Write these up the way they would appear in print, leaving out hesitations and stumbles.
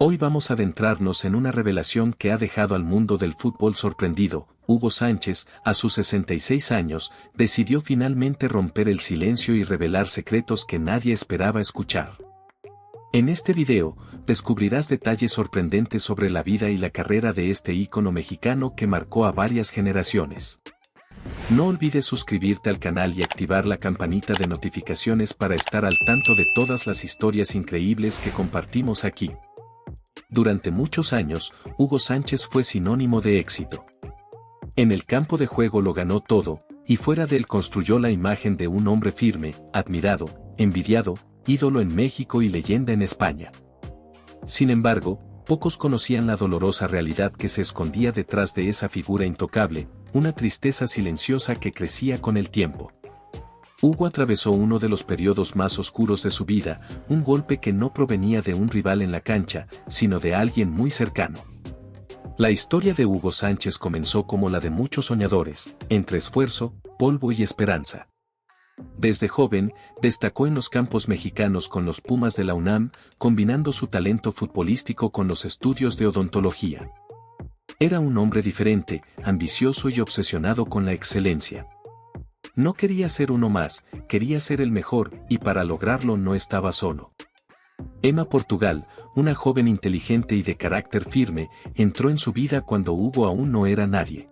Hoy vamos a adentrarnos en una revelación que ha dejado al mundo del fútbol sorprendido. Hugo Sánchez, a sus 66 años, decidió finalmente romper el silencio y revelar secretos que nadie esperaba escuchar. En este video, descubrirás detalles sorprendentes sobre la vida y la carrera de este ícono mexicano que marcó a varias generaciones. No olvides suscribirte al canal y activar la campanita de notificaciones para estar al tanto de todas las historias increíbles que compartimos aquí. Durante muchos años, Hugo Sánchez fue sinónimo de éxito. En el campo de juego lo ganó todo, y fuera de él construyó la imagen de un hombre firme, admirado, envidiado, ídolo en México y leyenda en España. Sin embargo, pocos conocían la dolorosa realidad que se escondía detrás de esa figura intocable, una tristeza silenciosa que crecía con el tiempo. Hugo atravesó uno de los periodos más oscuros de su vida, un golpe que no provenía de un rival en la cancha, sino de alguien muy cercano. La historia de Hugo Sánchez comenzó como la de muchos soñadores, entre esfuerzo, polvo y esperanza. Desde joven, destacó en los campos mexicanos con los Pumas de la UNAM, combinando su talento futbolístico con los estudios de odontología. Era un hombre diferente, ambicioso y obsesionado con la excelencia. No quería ser uno más, quería ser el mejor, y para lograrlo no estaba solo. Emma Portugal, una joven inteligente y de carácter firme, entró en su vida cuando Hugo aún no era nadie.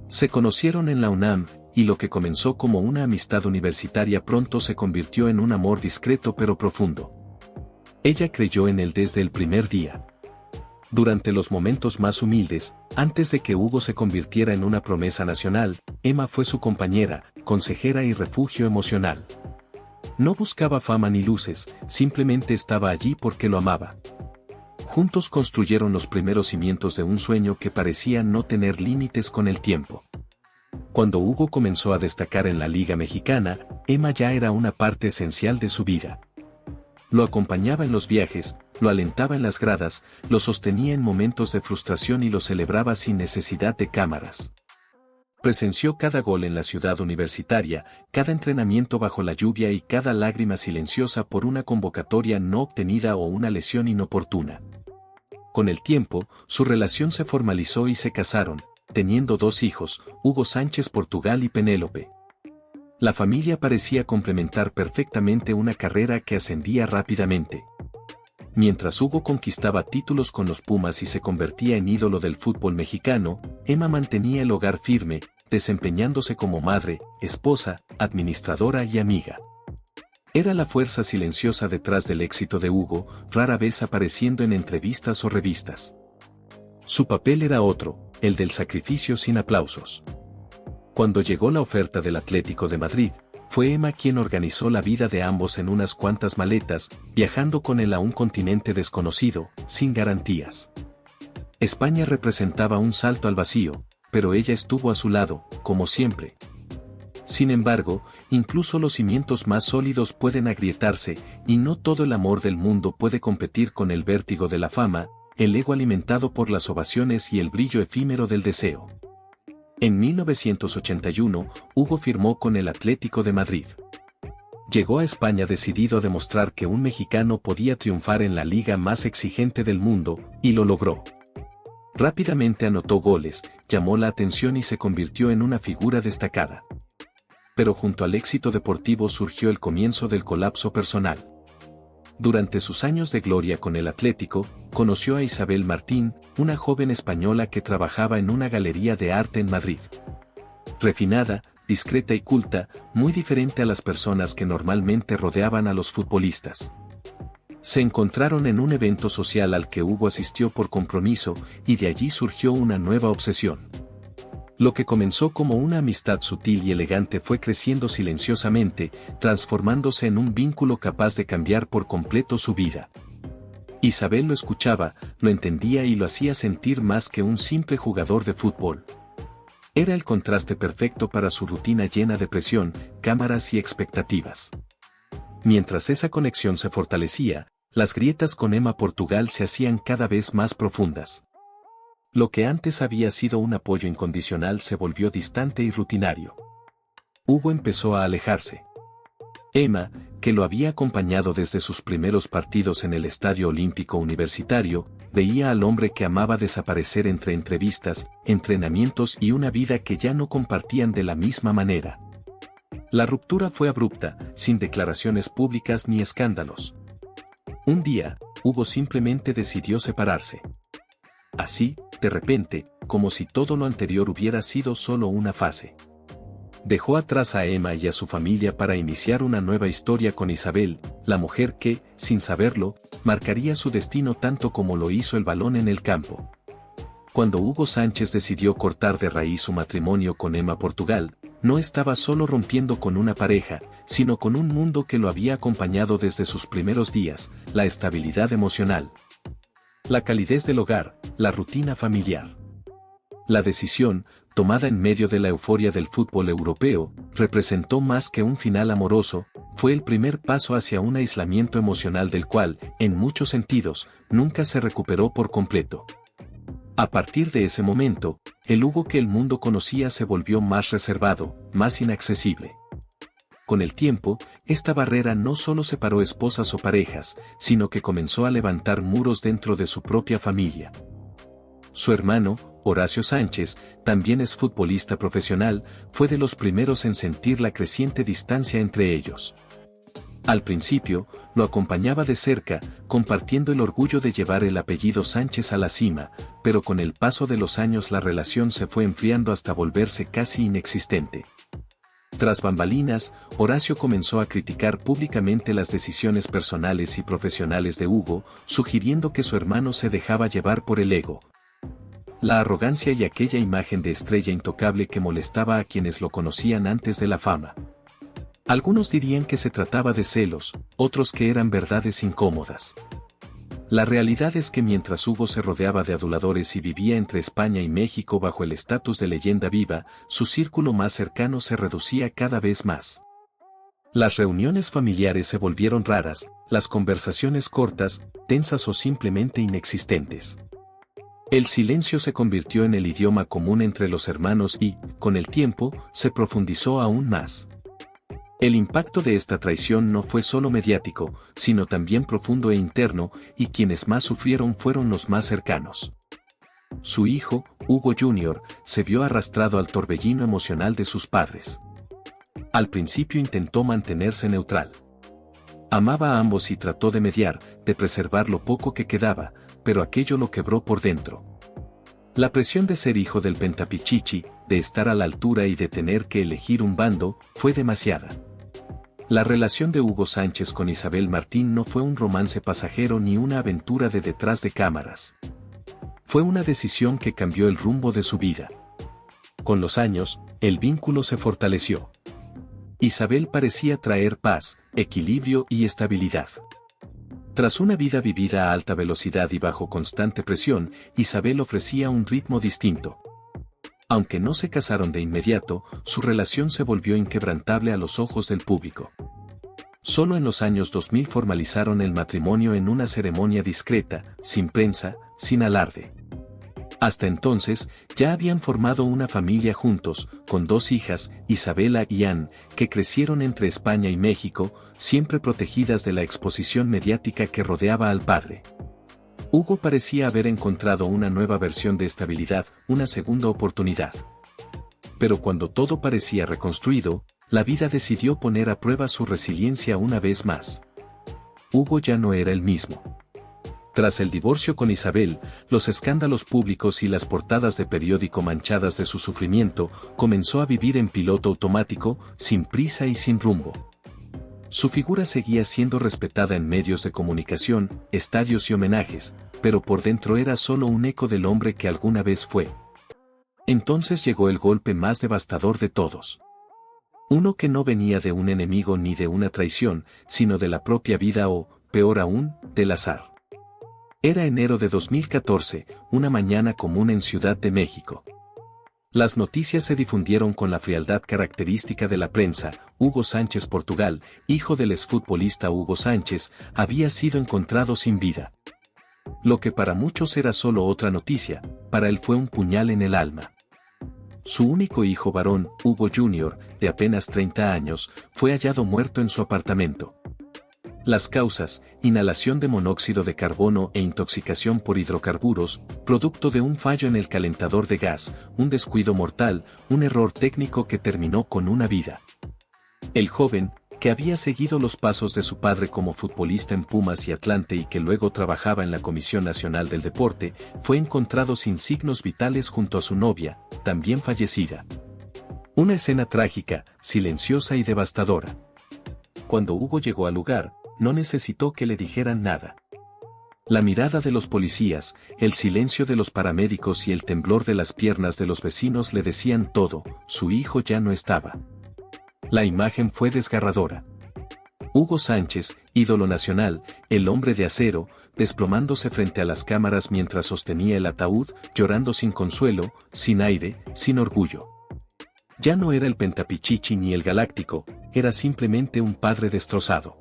Se conocieron en la UNAM, y lo que comenzó como una amistad universitaria pronto se convirtió en un amor discreto pero profundo. Ella creyó en él desde el primer día. Durante los momentos más humildes, antes de que Hugo se convirtiera en una promesa nacional, Emma fue su compañera, consejera y refugio emocional. No buscaba fama ni luces, simplemente estaba allí porque lo amaba. Juntos construyeron los primeros cimientos de un sueño que parecía no tener límites con el tiempo. Cuando Hugo comenzó a destacar en la Liga Mexicana, Emma ya era una parte esencial de su vida. Lo acompañaba en los viajes, lo alentaba en las gradas, lo sostenía en momentos de frustración y lo celebraba sin necesidad de cámaras. Presenció cada gol en la ciudad universitaria, cada entrenamiento bajo la lluvia y cada lágrima silenciosa por una convocatoria no obtenida o una lesión inoportuna. Con el tiempo, su relación se formalizó y se casaron, teniendo 2 hijos, Hugo Sánchez Portugal y Penélope. La familia parecía complementar perfectamente una carrera que ascendía rápidamente. Mientras Hugo conquistaba títulos con los Pumas y se convertía en ídolo del fútbol mexicano, Emma mantenía el hogar firme, desempeñándose como madre, esposa, administradora y amiga. Era la fuerza silenciosa detrás del éxito de Hugo, rara vez apareciendo en entrevistas o revistas. Su papel era otro, el del sacrificio sin aplausos. Cuando llegó la oferta del Atlético de Madrid, fue Emma quien organizó la vida de ambos en unas cuantas maletas, viajando con él a un continente desconocido, sin garantías. España representaba un salto al vacío, pero ella estuvo a su lado, como siempre. Sin embargo, incluso los cimientos más sólidos pueden agrietarse, y no todo el amor del mundo puede competir con el vértigo de la fama, el ego alimentado por las ovaciones y el brillo efímero del deseo. En 1981, Hugo firmó con el Atlético de Madrid. Llegó a España decidido a demostrar que un mexicano podía triunfar en la liga más exigente del mundo, y lo logró. Rápidamente anotó goles, llamó la atención y se convirtió en una figura destacada. Pero junto al éxito deportivo surgió el comienzo del colapso personal. Durante sus años de gloria con el Atlético, conoció a Isabel Martín, una joven española que trabajaba en una galería de arte en Madrid. Refinada, discreta y culta, muy diferente a las personas que normalmente rodeaban a los futbolistas. Se encontraron en un evento social al que Hugo asistió por compromiso, y de allí surgió una nueva obsesión. Lo que comenzó como una amistad sutil y elegante fue creciendo silenciosamente, transformándose en un vínculo capaz de cambiar por completo su vida. Isabel lo escuchaba, lo entendía y lo hacía sentir más que un simple jugador de fútbol. Era el contraste perfecto para su rutina llena de presión, cámaras y expectativas. Mientras esa conexión se fortalecía, las grietas con Emma Portugal se hacían cada vez más profundas. Lo que antes había sido un apoyo incondicional se volvió distante y rutinario. Hugo empezó a alejarse. Emma, que lo había acompañado desde sus primeros partidos en el Estadio Olímpico Universitario, veía al hombre que amaba desaparecer entre entrevistas, entrenamientos y una vida que ya no compartían de la misma manera. La ruptura fue abrupta, sin declaraciones públicas ni escándalos. Un día, Hugo simplemente decidió separarse. Así, de repente, como si todo lo anterior hubiera sido solo una fase. Dejó atrás a Emma y a su familia para iniciar una nueva historia con Isabel, la mujer que, sin saberlo, marcaría su destino tanto como lo hizo el balón en el campo. Cuando Hugo Sánchez decidió cortar de raíz su matrimonio con Emma Portugal, no estaba solo rompiendo con una pareja, sino con un mundo que lo había acompañado desde sus primeros días, la estabilidad emocional, la calidez del hogar, la rutina familiar. La decisión, tomada en medio de la euforia del fútbol europeo, representó más que un final amoroso, fue el primer paso hacia un aislamiento emocional del cual, en muchos sentidos, nunca se recuperó por completo. A partir de ese momento, el Hugo que el mundo conocía se volvió más reservado, más inaccesible. Con el tiempo, esta barrera no solo separó esposas o parejas, sino que comenzó a levantar muros dentro de su propia familia. Su hermano, Horacio Sánchez, también es futbolista profesional, fue de los primeros en sentir la creciente distancia entre ellos. Al principio, lo acompañaba de cerca, compartiendo el orgullo de llevar el apellido Sánchez a la cima, pero con el paso de los años la relación se fue enfriando hasta volverse casi inexistente. Tras bambalinas, Horacio comenzó a criticar públicamente las decisiones personales y profesionales de Hugo, sugiriendo que su hermano se dejaba llevar por el ego, la arrogancia y aquella imagen de estrella intocable que molestaba a quienes lo conocían antes de la fama. Algunos dirían que se trataba de celos, otros que eran verdades incómodas. La realidad es que mientras Hugo se rodeaba de aduladores y vivía entre España y México bajo el estatus de leyenda viva, su círculo más cercano se reducía cada vez más. Las reuniones familiares se volvieron raras, las conversaciones cortas, tensas o simplemente inexistentes. El silencio se convirtió en el idioma común entre los hermanos y, con el tiempo, se profundizó aún más. El impacto de esta traición no fue solo mediático, sino también profundo e interno, y quienes más sufrieron fueron los más cercanos. Su hijo, Hugo Jr., se vio arrastrado al torbellino emocional de sus padres. Al principio intentó mantenerse neutral. Amaba a ambos y trató de mediar, de preservar lo poco que quedaba, pero aquello lo quebró por dentro. La presión de ser hijo del Pentapichichi, de estar a la altura y de tener que elegir un bando, fue demasiada. La relación de Hugo Sánchez con Isabel Martín no fue un romance pasajero ni una aventura de detrás de cámaras. Fue una decisión que cambió el rumbo de su vida. Con los años, el vínculo se fortaleció. Isabel parecía traer paz, equilibrio y estabilidad. Tras una vida vivida a alta velocidad y bajo constante presión, Isabel ofrecía un ritmo distinto. Aunque no se casaron de inmediato, su relación se volvió inquebrantable a los ojos del público. Solo en los años 2000 formalizaron el matrimonio en una ceremonia discreta, sin prensa, sin alarde. Hasta entonces, ya habían formado una familia juntos, con 2 hijas, Isabela y Anne, que crecieron entre España y México, siempre protegidas de la exposición mediática que rodeaba al padre. Hugo parecía haber encontrado una nueva versión de estabilidad, una segunda oportunidad. Pero cuando todo parecía reconstruido, la vida decidió poner a prueba su resiliencia una vez más. Hugo ya no era el mismo. Tras el divorcio con Isabel, los escándalos públicos y las portadas de periódico manchadas de su sufrimiento, comenzó a vivir en piloto automático, sin prisa y sin rumbo. Su figura seguía siendo respetada en medios de comunicación, estadios y homenajes, pero por dentro era solo un eco del hombre que alguna vez fue. Entonces llegó el golpe más devastador de todos. Uno que no venía de un enemigo ni de una traición, sino de la propia vida o, peor aún, del azar. Era enero de 2014, una mañana común en Ciudad de México. Las noticias se difundieron con la frialdad característica de la prensa. Hugo Sánchez Portugal, hijo del exfutbolista Hugo Sánchez, había sido encontrado sin vida. Lo que para muchos era solo otra noticia, para él fue un puñal en el alma. Su único hijo varón, Hugo Jr., de apenas 30 años, fue hallado muerto en su apartamento. Las causas: inhalación de monóxido de carbono e intoxicación por hidrocarburos, producto de un fallo en el calentador de gas, un descuido mortal, un error técnico que terminó con una vida. El joven, que había seguido los pasos de su padre como futbolista en Pumas y Atlante y que luego trabajaba en la Comisión Nacional del Deporte, fue encontrado sin signos vitales junto a su novia, también fallecida. Una escena trágica, silenciosa y devastadora. Cuando Hugo llegó al lugar, no necesitó que le dijeran nada. La mirada de los policías, el silencio de los paramédicos y el temblor de las piernas de los vecinos le decían todo: su hijo ya no estaba. La imagen fue desgarradora. Hugo Sánchez, ídolo nacional, el hombre de acero, desplomándose frente a las cámaras mientras sostenía el ataúd, llorando sin consuelo, sin aire, sin orgullo. Ya no era el Pentapichichi ni el Galáctico, era simplemente un padre destrozado.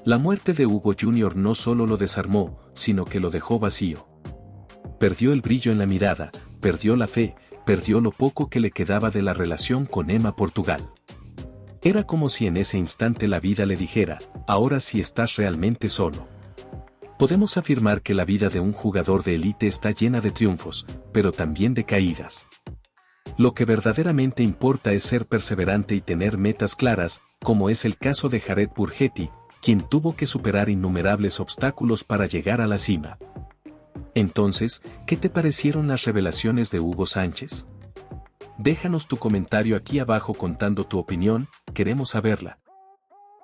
La muerte de Hugo Jr. no solo lo desarmó, sino que lo dejó vacío. Perdió el brillo en la mirada, perdió la fe, perdió lo poco que le quedaba de la relación con Emma Portugal. Era como si en ese instante la vida le dijera: ahora sí estás realmente solo. Podemos afirmar que la vida de un jugador de élite está llena de triunfos, pero también de caídas. Lo que verdaderamente importa es ser perseverante y tener metas claras, como es el caso de Jared Borgetti, quien tuvo que superar innumerables obstáculos para llegar a la cima. Entonces, ¿qué te parecieron las revelaciones de Hugo Sánchez? Déjanos tu comentario aquí abajo contando tu opinión, queremos saberla.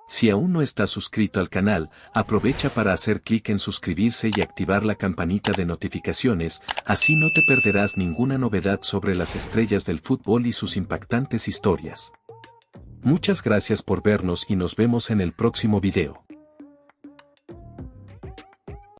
Si aún no estás suscrito al canal, aprovecha para hacer clic en suscribirse y activar la campanita de notificaciones, así no te perderás ninguna novedad sobre las estrellas del fútbol y sus impactantes historias. Muchas gracias por vernos y nos vemos en el próximo video.